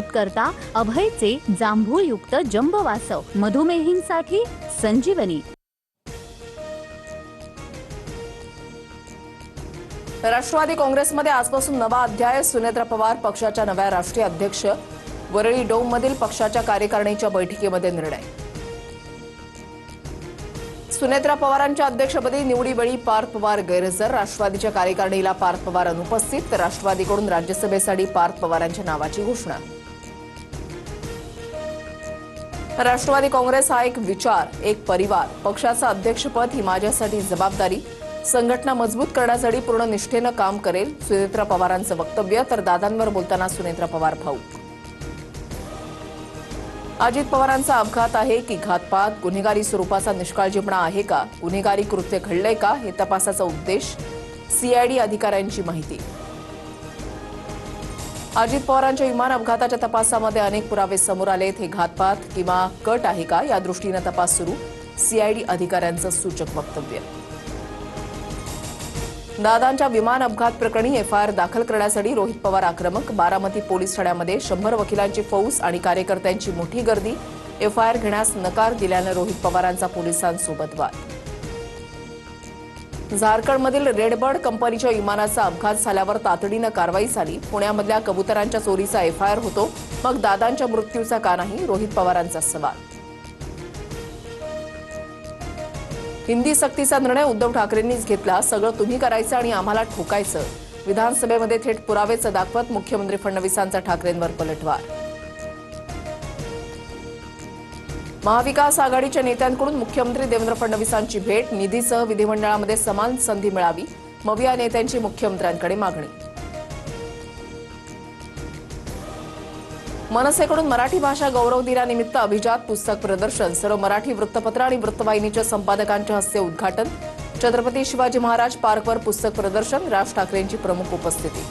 करता अभयचे जांभूळयुक्त जंबवासव मधुमेहींसाठी संजीवनी। राष्ट्रवादी काँग्रेसमध्ये आजपासून नवा अध्याय। सुनेत्रा पवार पक्षाच्या नव्या राष्ट्रीय अध्यक्ष। वरळी डोममधील पक्षाच्या कार्यकारिणीच्या बैठकीमध्ये निर्णय। सुनेत्रा पवारांच्या अध्यक्षपदी निवडीवेळी पार्थ पवार गैरहजर। राष्ट्रवादीच्या कार्यकारिणीला पार्थ पवार अनुपस्थित, तर राष्ट्रवादीकडून राज्यसभेसाठी पार्थ पवारांच्या नावाची घोषणा। राष्ट्रवादी काँग्रेस हा एक विचार, एक परिवार। पक्षाचं अध्यक्षपद ही माझ्यासाठी जबाबदारी। संघटना मजबूत करण्यासाठी पूर्ण निष्ठेनं काम करेल, सुनेत्रा पवारांचं वक्तव्य। तर दादांवर बोलताना सुनेत्रा पवार भाऊक। अजित पवारांचा अपघात आहे की घातपात? गुन्हेगारी स्वरूपाचा निष्काळजीपणा आहे का? गुन्हेगारी कृत्य घडलंय का? हे तपासाचा उद्देश। सीआयडी अधिकाऱ्यांची माहिती। अजित पवारांच्या विमान अपघाताच्या तपासामध्ये अनेक पुरावे समोर आलेत। हे घातपात किंवा कट आहे का, या दृष्टीने तपास सुरू। सीआयडी अधिकाऱ्यांचं सूचक वक्तव्य। दादांच्या विमान अपघात प्रकरणी एफआयआर दाखल करण्यासाठी रोहित पवार आक्रमक। बारामती पोलीस ठाण्यामध्ये 100 वकिलांची फौज आणि कार्यकर्त्यांची मोठी गर्दी। एफआयआर घेण्यास नकार दिल्यानं रोहित पवारांचा पोलिसांसोबत वाद। झारखंडमधील रेडबर्ड कंपनीच्या विमानाचा अपघात झाल्यावर तातडीनं कारवाई झाली। पुण्यामधल्या कबुतरांच्या चोरीचा एफआयआर होतो, मग दादांच्या मृत्यूचा का नाही? रोहित पवारांचा सवाल। हिंदी सक्तीचा निर्णय उद्धव ठाकरेंनीच घेतला। सगळं तुम्ही करायचं आणि आम्हाला ठोकायचं। विधानसभेमध्ये थेट पुरावेच दाखवत मुख्यमंत्री फडणवीसांचा ठाकरेंवर पलटवार। महाविकास आघाडीच्या नेत्यांकडून मुख्यमंत्री देवेंद्र फडणवीसांची भेट। निधीसह विधिमंडळामध्ये समान संधी मिळावी, मविया नेत्यांची मुख्यमंत्र्यांकडे मागणी। मनसेकडून मराठी भाषा गौरव दिनानिमित्त अभिजात पुस्तक प्रदर्शन। सर्व मराठी वृत्तपत्र आणि वृत्तवाहिनीच्या संपादकांच्या हस्ते उद्घाटन। छत्रपती शिवाजी महाराज पार्कवर पुस्तक प्रदर्शन। राज ठाकरेंची प्रमुख उपस्थिती।